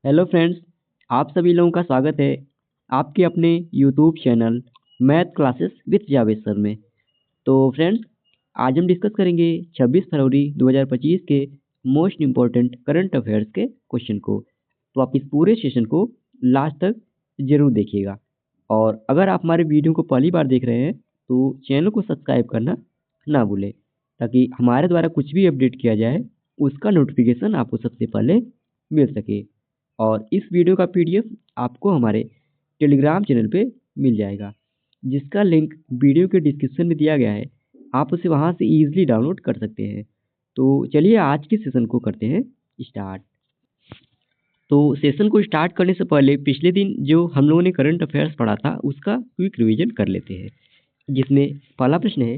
Hello friends, आप सभी लोगों का स्वागत है आपके अपने YouTube channel math classes with Javed sir में। तो फ्रेंड्स, आज हम डिस्कस करेंगे 26 फरवरी 2025 के मोस्ट इम्पोर्टेंट करंट अफेयर्स के क्वेश्चन को। तो आप इस पूरे सेशन को लास्ट तक ज़रूर देखिएगा। और अगर आप हमारे वीडियो को पहली बार देख रहे हैं तो चैनल को सब्सक्राइब करना ना भूलें, ताकि हमारे द्वारा कुछ भी अपडेट किया जाए उसका नोटिफिकेशन आपको सबसे पहले मिल सके। और इस वीडियो का पीडीएफ आपको हमारे टेलीग्राम चैनल पे मिल जाएगा, जिसका लिंक वीडियो के डिस्क्रिप्शन में दिया गया है। आप उसे वहाँ से ईजिली डाउनलोड कर सकते हैं। तो चलिए आज के सेशन को करते हैं स्टार्ट। तो सेशन को स्टार्ट करने से पहले पिछले दिन जो हम लोगों ने करंट अफेयर्स पढ़ा था उसका क्विक रिवीजन कर लेते हैं, जिसमें पहला प्रश्न है,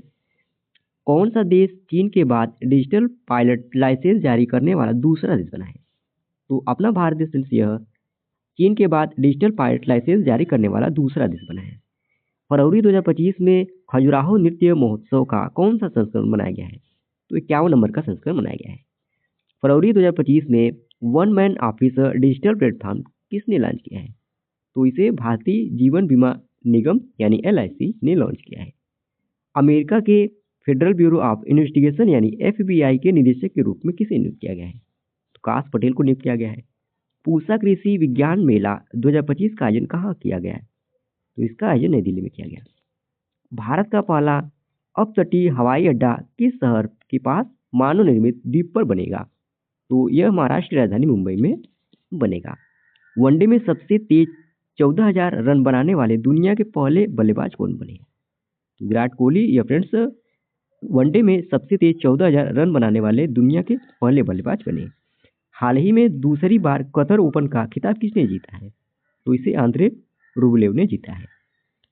कौन सा देश चीन के बाद डिजिटल पायलट लाइसेंस जारी करने वाला दूसरा देश बना है? तो अपना भारत देश फ्रेंड्स यह चीन के बाद डिजिटल पायलट लाइसेंस जारी करने वाला दूसरा देश बना है। फरवरी 2025 में खजुराहो नृत्य महोत्सव का कौन सा संस्करण मनाया गया है? तो 51 नंबर का संस्करण मनाया गया है। फरवरी 2025 में one man officer digital platform किसने लॉन्च किया है? तो इसे भारतीय जीवन बीमा निगम यानी LIC ने लॉन्च किया है। अमेरिका के फेडरल ब्यूरो ऑफ इन्वेस्टिगेशन यानी FBI के निदेशक के रूप में किसे नियुक्त किया गया है? तो काश पटेल को नियुक्त किया गया है। पूसा कृषि विज्ञान मेला 2025 का आयोजन कहाँ किया गया है? तो इसका आयोजन नई दिल्ली में किया गया। भारत का पहला अपतटीय हवाई अड्डा किस शहर के पास मानव निर्मित द्वीप पर बनेगा? तो यह महाराष्ट्र की राजधानी मुंबई में बनेगा। वनडे में सबसे तेज 14,000 रन बनाने वाले दुनिया के पहले बल्लेबाज कौन बने? तो विराट कोहली। या फ्रेंड्स, वनडे में सबसे तेज 14,000 रन बनाने वाले दुनिया के पहले बल्लेबाज बने। हाल ही में दूसरी बार कतर ओपन का खिताब किसने जीता है? तो इसे आंद्रे रूबलेव ने जीता है।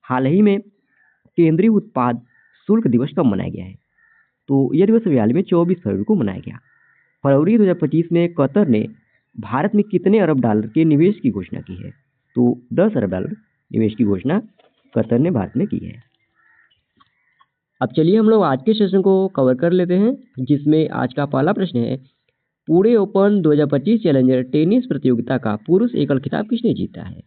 हाल ही में केंद्रीय उत्पाद शुल्क दिवस कब मनाया गया है? तो यह दिवस हाल में 24 फरवरी को मनाया गया। फरवरी 2025 में कतर ने भारत में कितने अरब डॉलर के निवेश की घोषणा की है? तो 10 अरब डॉलर निवेश की घोषणा कतर ने भारत में की है। अब चलिए हम लोग आज के सेशन को कवर कर लेते हैं, जिसमें आज का पहला प्रश्न है, पुणे ओपन 2025 चैलेंजर टेनिस प्रतियोगिता का पुरुष एकल खिताब किसने जीता है?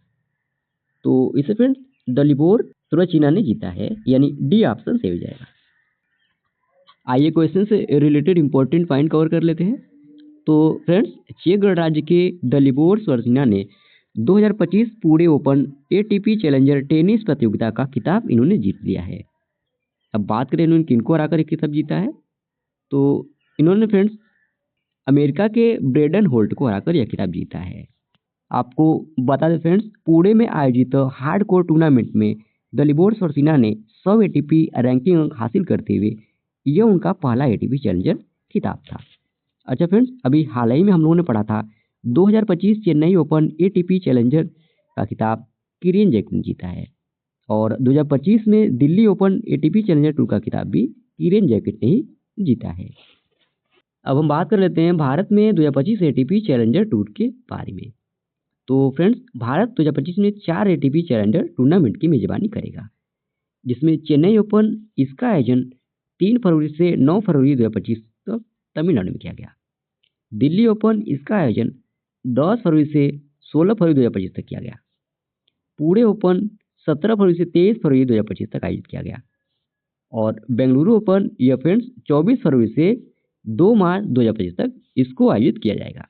तो इसे फ्रेंड्स दलिबोर सुरचिना ने जीता है, यानी डी ऑप्शन सही हो जाएगा। आइए क्वेश्चन से रिलेटेड इंपॉर्टेंट पॉइंट कवर कर लेते हैं। तो फ्रेंड्स, चेक गणराज्य के दलिबोर सुरचिना ने 2025 Pune open ATP challenger tennis प्रतियोगिता का खिताब इन्होंने जीत लिया है। अब बात करें इन्होंने किनको हराकर ये खिताब जीता है, तो इन्होंने फ्रेंड्स अमेरिका के ब्रेडन होल्ट को हराकर यह खिताब जीता है। आपको बता दें फ्रेंड्स, पुणे में आयोजित हार्डकोर टूर्नामेंट में दलिबोर सुरचिना ने 100 ATP रैंकिंग अंक हासिल करते हुए यह उनका पहला ATP चैलेंजर खिताब था। अच्छा फ्रेंड्स, अभी हाल ही में हम लोगों ने पढ़ा था 2025 चेन्नई ओपन ATP चैलेंजर का खिताब किरियन जैक ने जीता है, और 2025 में Delhi open ATP challenger tour का खिताब भी किरियन जैकेट ने ही जीता है। अब हम बात कर लेते हैं भारत में 2025 ATP चैलेंजर टूर के बारे में। तो फ्रेंड्स, भारत 2025 में 4 ATP चैलेंजर टूर्नामेंट की मेजबानी करेगा, जिसमें चेन्नई ओपन इसका आयोजन 3 फरवरी से 9 फरवरी 2025 तक तमिलनाडु में किया गया। दिल्ली ओपन इसका आयोजन 10 फरवरी से 16 फरवरी 2025 तक किया गया। पुणे ओपन 17 फरवरी से 23 फरवरी 2025 तक आयोजित किया गया। और बेंगलुरु ओपन यह फ्रेंड्स 24 फरवरी से 2 मार्च 2025 तक इसको आयोजित किया जाएगा।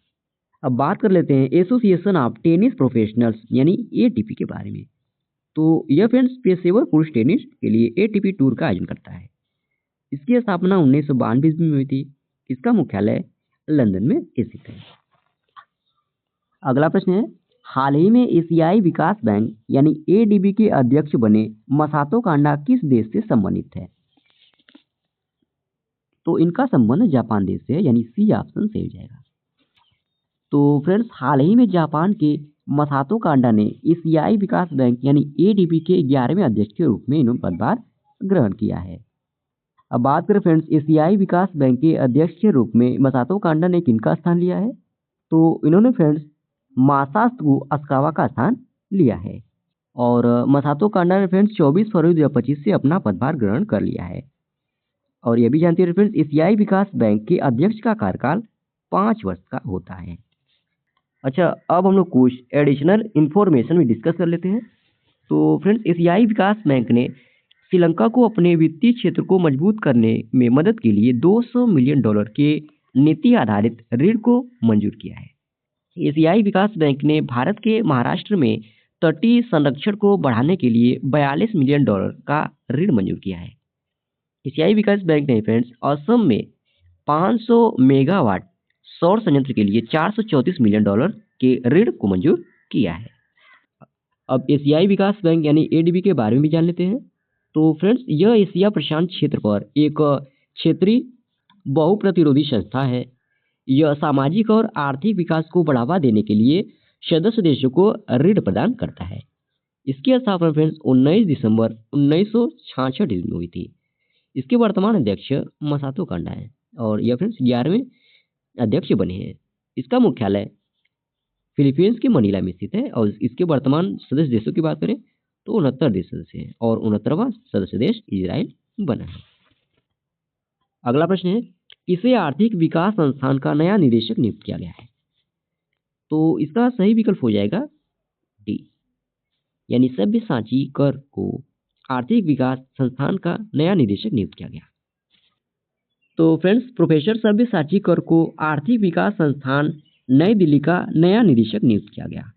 अब बात कर लेते हैं एसोसिएशन ऑफ टेनिस प्रोफेशनल्स यानी ATP के बारे में। तो यह फ्रेंड्स पेशेवर पुरुष टेनिस के लिए ATP टूर का आयोजन करता है। इसकी स्थापना 1992 ईस्वी में हुई थी। इसका मुख्यालय लंदन में स्थित है। अगला प्रश्न है, हाल ही में एशियाई विकास बैंक यानी ADB के अध्यक्ष बने मसातो कांडा किस देश से संबंधित है? तो इनका संबंध जापान देश से है, यानी C ऑप्शन सही हो जाएगा। तो फ्रेंड्स, हाल ही में जापान के मसातो कांडा ने एशियाई विकास बैंक यानी ADB के 11वें अध्यक्ष के रूप में इन्होंने पदभार ग्रहण किया है। अब बात करें फ्रेंड्स, एशियाई विकास बैंक के अध्यक्ष के रूप में मसातो कांडा ने किनका स्थान लिया है? तो इन्होंने फ्रेंड्स मासात्सु अस्कावा का स्थान लिया है। और मसातो कांडा ने फ्रेंड्स 24 फरवरी 2025 से अपना पदभार ग्रहण कर लिया है। और यह भी जानते हैं फ्रेंड्स, एशियाई विकास बैंक के अध्यक्ष का कार्यकाल 5 वर्ष का होता है। अच्छा, अब हम लोग कुछ एडिशनल इंफॉर्मेशन भी डिस्कस कर लेते हैं। तो फ्रेंड्स, एशियाई विकास बैंक ने श्रीलंका को अपने वित्तीय क्षेत्र को मजबूत करने में मदद के लिए $200 मिलियन के नीति आधारित ऋण को मंजूर किया है। एशियाई विकास बैंक ने भारत के महाराष्ट्र में तटीय संरक्षण को बढ़ाने के लिए $42 मिलियन का ऋण मंजूर किया है। एशियाई विकास बैंक ने फ्रेंड्स असम में 500 मेगावाट सौर संयंत्र के लिए $434 मिलियन के ऋण को मंजूर किया है। अब एशियाई विकास बैंक यानी एडीबी के बारे में भी जान लेते हैं। तो फ्रेंड्स, यह एशिया प्रशांत क्षेत्र पर एक क्षेत्रीय बहुप्रतिरोधी संस्था है। यह सामाजिक और आर्थिक विकास को बढ़ावा देने के लिए सदस्य देशों को ऋण प्रदान करता है। इसकी स्थापना फ्रेंड्स 19 दिसंबर 1966 ईस्वी में हुई थी। इसके वर्तमान अध्यक्ष मसातो कांडा हैं और यह फ्रेंड्स 11वें अध्यक्ष बने हैं। इसका मुख्यालय फिलीपींस के मनीला में स्थित है और इसके वर्तमान सदस्य देशों की बात करें तो 69 देश सदस्य हैं और 69वां सदस्य देश इजराइल बना है। अगला प्रश्न है, किसे आर्थिक विकास संस्थान का नया निदेशक नियुक्त किया गया है? तो इसका सही विकल्प हो जाएगा डी, यानी सब्यसाची कर को आर्थिक विकास संस्थान का नया निदेशक नियुक्त किया गया। तो फ्रेंड्स, प्रोफेसर सब्यसाची कर को आर्थिक विकास संस्थान नई दिल्ली का नया निदेशक नियुक्त किया गया।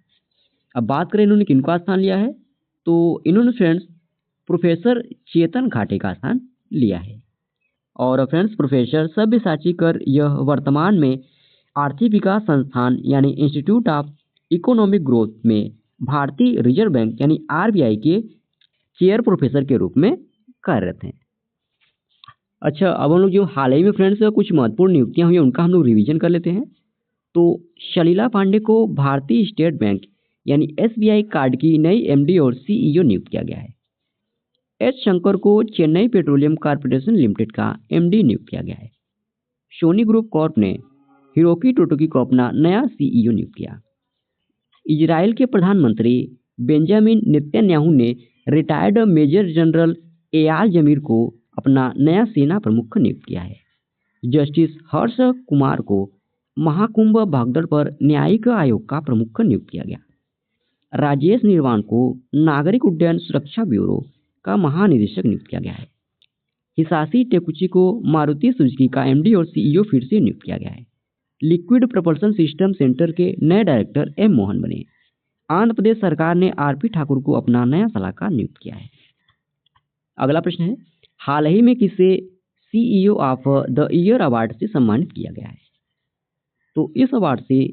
अब बात करें इन्होंने किनका स्थान लिया है, तो इन्होंने फ्रेंड्स प्रोफेसर चेतन घाटे का स्थान लिया है। और फ्रेंड्स, प्रोफेसर सब्यसाची कर यह वर्तमान में आर्थिक विकास संस्थान यानी इंस्टीट्यूट ऑफ इकोनॉमिक ग्रोथ में भारतीय रिजर्व बैंक यानी आरबीआई के चेयर प्रोफेसर के रूप में कार्यरत हैं। अच्छा, अब हम लोग जो हाल ही में फ्रेंड्स कुछ महत्वपूर्ण नियुक्तियां हुई उनका हम लोग रिवीजन कर लेते हैं। तो शलीला पांडे को भारतीय स्टेट बैंक यानी एसबीआई कार्ड की नई एमडी और सीईओ नियुक्त किया गया है। एच शंकर को चेन्नई पेट्रोलियम कॉर्पोरेशन लिमिटेड का एमडी नियुक्त किया गया है। सोनी ग्रुप कॉर्प ने हिरोकी टोटोकी को अपना नया सीईओ नियुक्त किया। इजराइल के प्रधानमंत्री बेंजामिन नेतन्याहू ने रिटायर्ड मेजर जनरल एयाल जमीर को अपना नया सेना प्रमुख नियुक्त किया है। जस्टिस हर्ष कुमार को महाकुंभ भागदड़ पर न्यायिक आयोग का प्रमुख नियुक्त किया गया। राजेश निर्वाण को नागरिक उड्डयन सुरक्षा ब्यूरो का महानिदेशक नियुक्त किया गया है। हिसाशी टेकुची को मारुति सुजुकी का एमडी और सीईओ फिर से नियुक्त किया गया है। लिक्विड प्रपल्सन सिस्टम सेंटर के नए डायरेक्टर एम मोहन बने। आंध्र प्रदेश सरकार ने आरपी ठाकुर को अपना नया सलाहकार नियुक्त किया है। अगला प्रश्न है, हाल ही में किसे CEO of the year award से सम्मानित किया गया है? तो इस अवार्ड से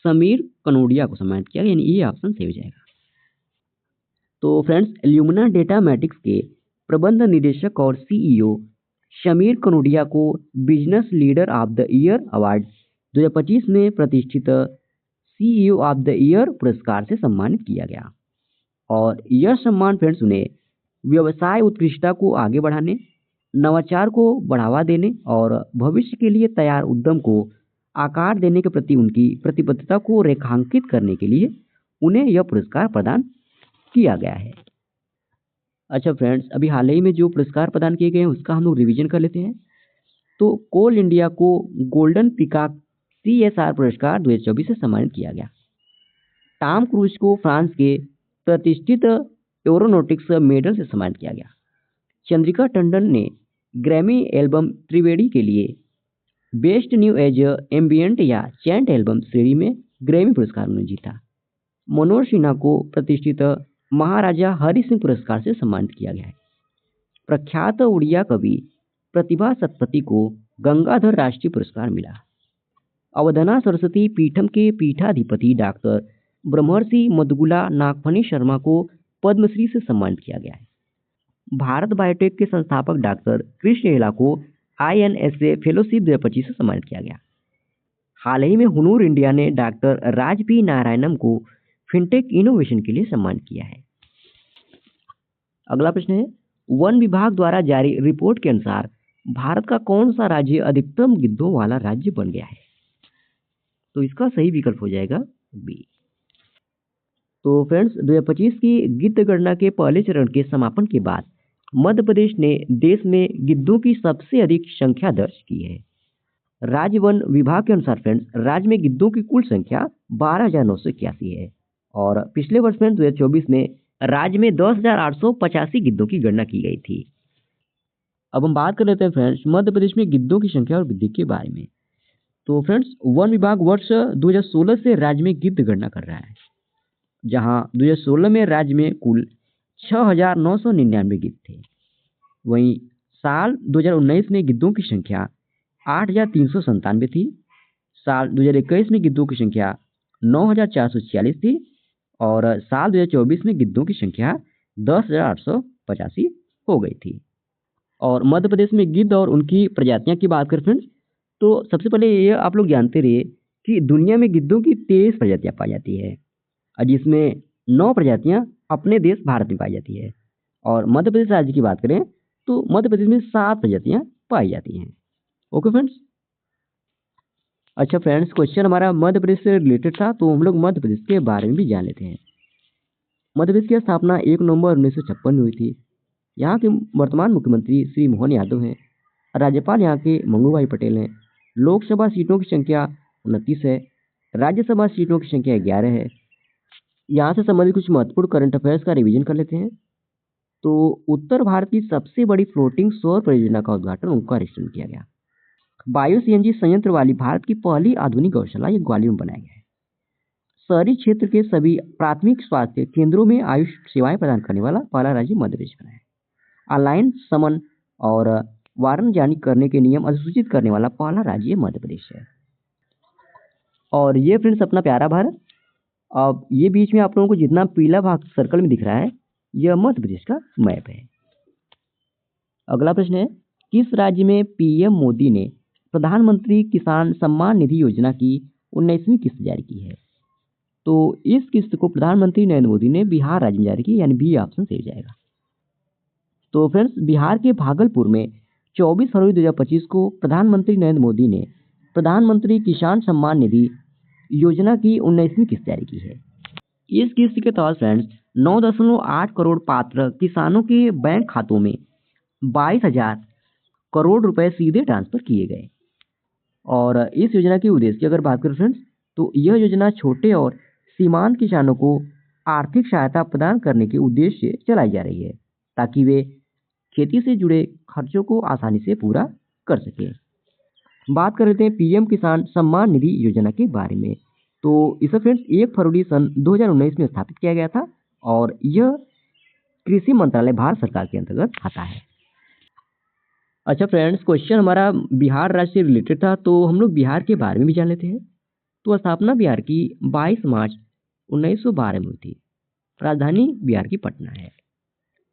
समीर कनोडिया को सम्मानित किया गया, यानी ये ऑप्शन सही हो जाएगा। तो फ्रेंड्स, ल्यूमिना डेटा मैट्रिक्स के प्रबंध निदेशक और सीईओ समीर कनोडिया को business leader of the year award 2025 में प्रतिष्ठित सीईओ ऑफ द ईयर पुरस्कार से सम्मानित किया गया। और यह सम्मान फ्रेंड्स उन्हें व्यवसाय उत्कृष्टता को आगे बढ़ाने, नवाचार को बढ़ावा देने और भविष्य के लिए तैयार उद्यम को आकार देने के प्रति उनकी प्रतिबद्धता को रेखांकित करने के लिए उन्हें यह पुरस्कार प्रदान किया गया है। अच्छा फ्रेंड्स, अभी हाल ही में जो पुरस्कार प्रदान किए गए हैं उसका हम लोग रिवीजन कर लेते हैं। तो कोल इंडिया को गोल्डन पिकॉक सीएसआर पुरस्कार 2024 से सम्मानित किया गया। टॉम क्रूज को फ्रांस के प्रतिष्ठित एरोनॉटिक्स मेडल से सम्मानित किया गया। चंद्रिका टंडन ने ग्रैमी एल्बम त्रिवेणी के लिए बेस्ट न्यू एज एम्बियंट या चैंट एल्बम श्रेणी में ग्रैमी पुरस्कार उन्होंने जीता। मनोज सिन्हा को प्रतिष्ठित महाराजा हरि सिंह पुरस्कार से सम्मानित किया गया है। प्रख्यात उड़िया कवि प्रतिभा सतपथी को गंगाधर राष्ट्रीय पुरस्कार मिला। अवधना सरस्वती पीठम के पीठाधिपति डॉक्टर ब्रह्मर्षि मदगुला नागफणी शर्मा को पद्मश्री से सम्मानित किया गया है। भारत बायोटेक के संस्थापक डॉक्टर कृष्ण एला को INSA फेलोशिप 2025 से सम्मानित किया गया। हाल ही में हुनूर इंडिया ने डॉक्टर राज पी नारायणन को फिनटेक इनोवेशन के लिए सम्मानित किया है। अगला प्रश्न है, वन विभाग द्वारा जारी रिपोर्ट के अनुसार भारत का कौन सा राज्य अधिकतम गिद्धों वाला राज्य बन गया है? तो इसका सही विकल्प हो जाएगा बी। तो फ्रेंड्स, 2025 की गिद्ध गणना के पहले चरण के समापन के बाद मध्य प्रदेश ने देश में गिद्धों की सबसे अधिक संख्या दर्ज की है। राज्य वन विभाग के अनुसार फ्रेंड्स राज्य में गिद्धों की कुल संख्या 12,981 है और पिछले वर्ष फ्रेंड्स 2024 में राज्य में 10,885 गिद्धों की गणना की गई थी। अब हम बात कर लेते हैं फ्रेंड्स मध्य प्रदेश में गिद्धों की संख्या और वृद्धि के बारे में। तो फ्रेंड्स वन विभाग वर्ष 2016 से राज्य में गिद्ध गणना कर रहा है, जहां 2016 में राज्य में कुल 6,999 गिद्ध थे। वहीं साल 2019 में गिद्धों की संख्या 8,397 थी। साल 2021 में गिद्धों की संख्या 9,446 थी और साल 2024 में गिद्धों की संख्या 10,885 हो गई थी। और मध्य प्रदेश में गिद्ध और उनकी प्रजातियां की बात करें फ्रेंड्स, तो सबसे पहले ये आप लोग जानते रहिए कि दुनिया में गिद्धों की 23 प्रजातियां पाई जाती है और जिसमें 9 प्रजातियां अपने देश भारत में पाई जाती है। और मध्य प्रदेश राज्य की बात करें तो मध्य प्रदेश में 7 प्रजातियां पाई जाती हैं। Okay friends. अच्छा फ्रेंड्स, क्वेश्चन हमारा मध्य प्रदेश से रिलेटेड था, तो हम लोग मध्य प्रदेश के बारे में भी जान लेते हैं। मध्य प्रदेश की स्थापना 1 नवंबर 1956 में हुई थी। यहाँ के वर्तमान मुख्यमंत्री श्री मोहन यादव हैं। राज्यपाल यहाँ के मंगू भाई पटेल हैं। लोकसभा सीटों की संख्या 29 है। राज्यसभा सीटों की संख्या 11 है। यहाँ से संबंधित कुछ महत्वपूर्ण करंट अफेयर्स का रिवीजन कर लेते हैं। तो उत्तर भारत की सबसे बड़ी फ्लोटिंग सौर परियोजना का उद्घाटन ओंकारेश्वर में किया गया। बायो सीएनजी संयंत्र वाली भारत की पहली आधुनिक गौशाला ये ग्वालियर में बनाया गया है। शहरी क्षेत्र के सभी प्राथमिक स्वास्थ्य केंद्रों में आयुष सेवाएं प्रदान करने वाला पहला राज्य मध्य प्रदेश बना है। ऑनलाइन समन और वारंट जारी करने के नियम अधिसूचित करने वाला पहला राज्य मध्य प्रदेश है। और ये फ्रेंड्स अपना प्यारा भारत। अब ये बीच में आप लोगों को जितना पीला भाग सर्कल में दिख रहा है यह मध्य प्रदेश का मैप है। अगला प्रश्न है, किस राज्य में पीएम मोदी ने प्रधानमंत्री किसान सम्मान निधि योजना की 19वीं किस्त जारी की है? तो इस किस्त को प्रधानमंत्री नरेंद्र मोदी ने बिहार राज्य में जारी की, यानी बी ऑप्शन सही जाएगा। तो फ्रेंड्स बिहार के भागलपुर में 24 फरवरी 2025 को प्रधानमंत्री नरेंद्र मोदी ने प्रधानमंत्री किसान सम्मान निधि योजना की 19वीं किस्त जारी की है। इस किस्त के तहत फ्रेंड्स 9.8 करोड़ पात्र किसानों के बैंक खातों में 22,000 करोड़ रुपए सीधे ट्रांसफर किए गए। और इस योजना के उद्देश्य की अगर बात करें फ्रेंड्स, तो यह योजना छोटे और सीमांत किसानों को आर्थिक सहायता प्रदान करने के उद्देश्य से चलाई जा रही है ताकि वे खेती से जुड़े खर्चों को आसानी से पूरा कर सके। बात कर लेते हैं पीएम किसान सम्मान निधि योजना के बारे में। तो इसे फ्रेंड्स 1 फरवरी सन 2019 में स्थापित किया गया था और यह कृषि मंत्रालय भारत सरकार के अंतर्गत आता है। अच्छा फ्रेंड्स, क्वेश्चन हमारा बिहार राज्य से रिलेटेड था, तो हम लोग बिहार के बारे में भी जान लेते हैं। तो स्थापना बिहार की 22 मार्च 1912 में हुई थी। राजधानी बिहार की पटना है।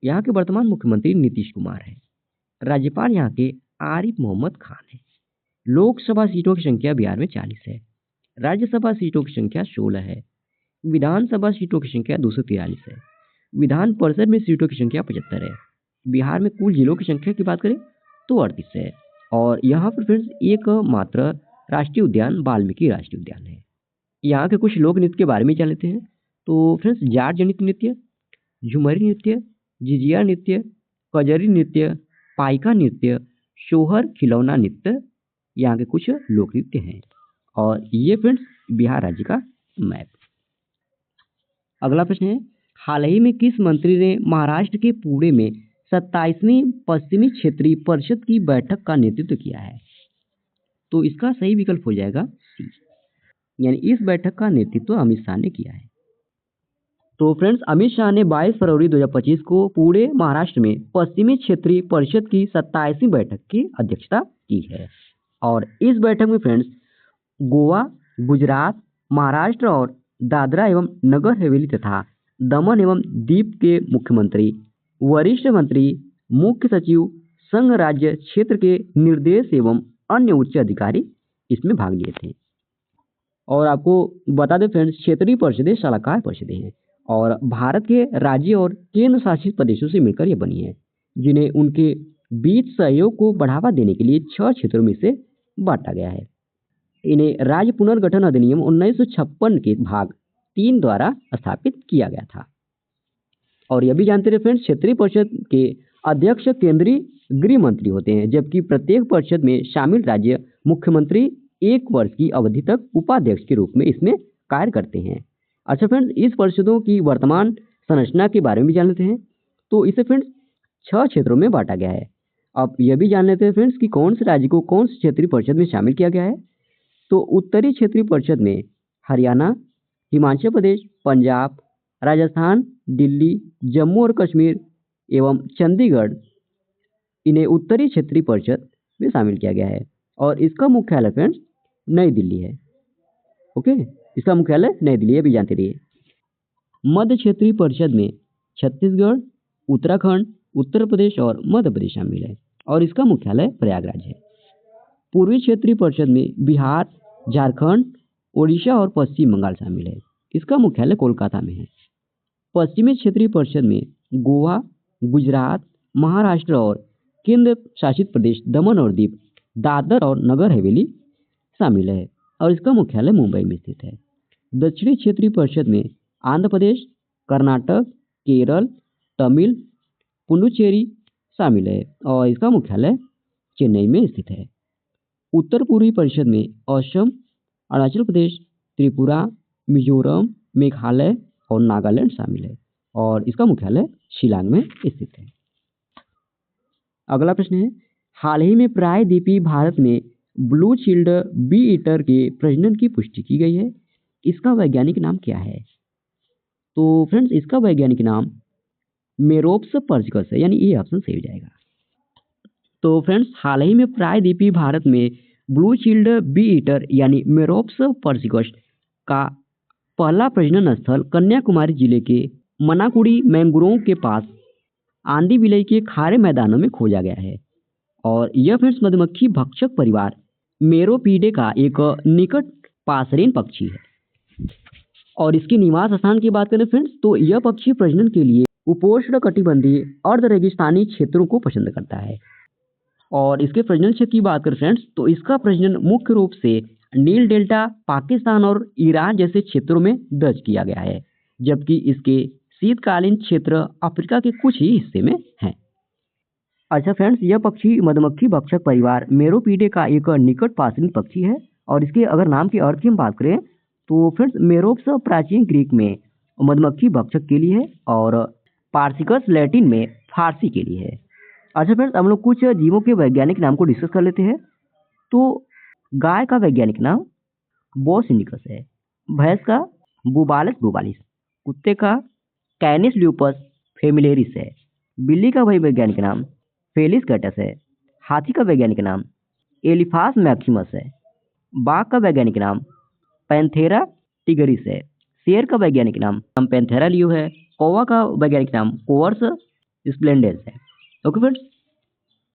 यहाँ के वर्तमान मुख्यमंत्री नीतीश कुमार हैं। राज्यपाल यहाँ के आरिफ मोहम्मद खान हैं। लोकसभा सीटों की संख्या बिहार में 40 है। राज्यसभा सीटों की संख्या 16 है। विधानसभा सीटों की संख्या 243 है। विधान परिषद में सीटों की संख्या 75 है। बिहार में कुल जिलों की संख्या की बात करें तो 38 है। और यहाँ पर फ्रेंड्स एक मात्र राष्ट्रीय उद्यान वाल्मीकि राष्ट्रीय उद्यान है। यहाँ के कुछ लोक नृत्य के बारे में जान लेते हैं। तो फ्रेंड्स जाट जनित नृत्य, झुमरी नृत्य, जिजिया नृत्य, कजरी नृत्य, पाइका नृत्य, शोहर खिलौना नृत्य यहाँ के कुछ लोक नृत्य हैं। और ये फ्रेंड्स बिहार राज्य का मैप। अगला प्रश्न है, हाल ही में किस मंत्री ने महाराष्ट्र के पुणे में 27वीं पश्चिमी क्षेत्रीय परिषद की बैठक का नेतृत्व किया है? तो इसका सही विकल्प हो जाएगा सी, यानी इस बैठक का नेतृत्व अमित शाह ने किया है। तो फ्रेंड्स अमित शाह ने 22 फरवरी 2025 को पुणे महाराष्ट्र में पश्चिमी क्षेत्रीय परिषद की 27वीं बैठक की अध्यक्षता की है। और इस बैठक में फ्रेंड्स गोवा, गुजरात, महाराष्ट्र और दादरा एवं नगर हवेली तथा दमन एवं दीव के मुख्यमंत्री, वरिष्ठ मंत्री, मुख्य सचिव, संघ राज्य क्षेत्र के निर्देश एवं अन्य उच्च अधिकारी इसमें भाग लिए थे। और आपको बता दें फ्रेंड्स, क्षेत्रीय परिषदें सलाहकार परिषदें हैं और भारत के राज्य और केंद्र शासित प्रदेशों से मिलकर ये बनी है, जिन्हें उनके बीच सहयोग को बढ़ावा देने के लिए 6 क्षेत्रों में से बांटा गया है। इन्हें राज्य पुनर्गठन अधिनियम 1956 के भाग 3 द्वारा स्थापित किया गया था। और यह भी जानते रहे फ्रेंड्स, क्षेत्रीय परिषद के अध्यक्ष केंद्रीय गृह मंत्री होते हैं, जबकि प्रत्येक परिषद में शामिल राज्य मुख्यमंत्री 1 वर्ष की अवधि तक उपाध्यक्ष के रूप में इसमें कार्य करते हैं। अच्छा फ्रेंड्स, इस परिषदों की वर्तमान संरचना के बारे में भी जान लेते हैं। तो इसे फ्रेंड्स 6 क्षेत्रों में बांटा गया है। अब यह भी जान लेते हैं फ्रेंड्स कि कौन से राज्य को कौन सी क्षेत्रीय परिषद में शामिल किया गया है। तो उत्तरी क्षेत्रीय परिषद में हरियाणा, हिमाचल प्रदेश, पंजाब, राजस्थान, दिल्ली, जम्मू और कश्मीर एवं चंडीगढ़, इन्हें उत्तरी क्षेत्रीय परिषद में शामिल किया गया है और इसका मुख्यालय फ्रेंड्स नई दिल्ली है। ओके, इसका मुख्यालय नई दिल्ली है, भी जानते रहिए। मध्य क्षेत्रीय परिषद में छत्तीसगढ़, उत्तराखंड, उत्तर प्रदेश और मध्य प्रदेश शामिल है और इसका मुख्यालय प्रयागराज है। पूर्वी क्षेत्रीय परिषद में बिहार, झारखंड, ओडिशा और पश्चिम बंगाल शामिल है। इसका मुख्यालय कोलकाता में है। पश्चिमी क्षेत्रीय परिषद में गोवा, गुजरात, महाराष्ट्र और केंद्र शासित प्रदेश दमन और दीव, दादर और नगर हवेली शामिल है और इसका मुख्यालय मुंबई में स्थित है। दक्षिणी क्षेत्रीय परिषद में आंध्र प्रदेश, कर्नाटक, केरल, तमिल, पुडुचेरी शामिल है और इसका मुख्यालय चेन्नई में स्थित है। उत्तर पूर्वी परिषद में असम, अरुणाचल प्रदेश, त्रिपुरा, मिजोरम, मेघालय और नागालैंड शामिल है और इसका मुख्यालय शिलांग में स्थित है। अगला प्रश्न है, हाल ही में प्रायद्वीपीय भारत में ब्लू चिल्ड बी ईटर के प्रजनन की पुष्टि की गई है। इसका वैज्ञानिक नाम क्या है? तो फ्रेंड्स, इसका वैज्ञानिक नाम मेरोप्स पर्सिकस है, यानी ये ऑप्शन सही हो जाएगा। तो फ्रेंड्स, हाल ही में प्रायद्वीपीय भारत में ब्लू चिल्ड बी ईटर यानी मेरोप्स पर्सिकस का पहला प्रजनन स्थल कन्याकुमारी जिले के मनाकुड़ी मैंग्रोव के पास आंधी बिलई के खारे मैदानों में खोजा गया है और यह फ्रेंड्स मधुमक्खी भक्षक परिवार मेरोपीडे का एक निकट पासरीन पक्षी है। और इसके निवास स्थान की बात करें फ्रेंड्स, तो यह पक्षी प्रजनन के लिए उपोष्ण कटिबंधीय अर्ध रेगिस्तानी क्षेत्रों को पसंद करता है। और इसके प्रजनन क्षेत्र की बात करें फ्रेंड्स, तो इसका प्रजनन मुख्य रूप से नील डेल्टा, पाकिस्तान और ईरान जैसे क्षेत्रों में दर्ज किया गया है, जबकि इसके शीतकालीन क्षेत्र अफ्रीका के कुछ ही हिस्से में हैं। अच्छा फ्रेंड्स, यह पक्षी मधुमक्खी भक्षक परिवार मेरोपीडे का एक निकट पासरीन पक्षी है और इसके अगर नाम की अर्थ की हम बात करें तो फ्रेंड्स मेरोप्स प्राचीन ग्रीक में मधुमक्खी भक्षक के लिए है और पार्सिकस लैटिन में फारसी के लिए है। अच्छा फ्रेंड्स, हम लोग कुछ जीवों के वैज्ञानिक नाम को डिस्कस कर लेते हैं। तो गाय का वैज्ञानिक नाम बोस इंडिकस है, भैंस का बुबालस बुबालिस, कुत्ते का कैनिस ल्यूपस फेमिलेरिस है, बिल्ली का वैज्ञानिक नाम फेलिस कैटस है, हाथी का वैज्ञानिक नाम एलिफास मैक्सिमस है, बाघ का वैज्ञानिक नाम पैंथेरा टिगरिस है, शेर का वैज्ञानिक नाम पैंथेरा लियो है, कौवा का वैज्ञानिक नाम कोवर्स स्प्लेंडेंस है। Okay friends,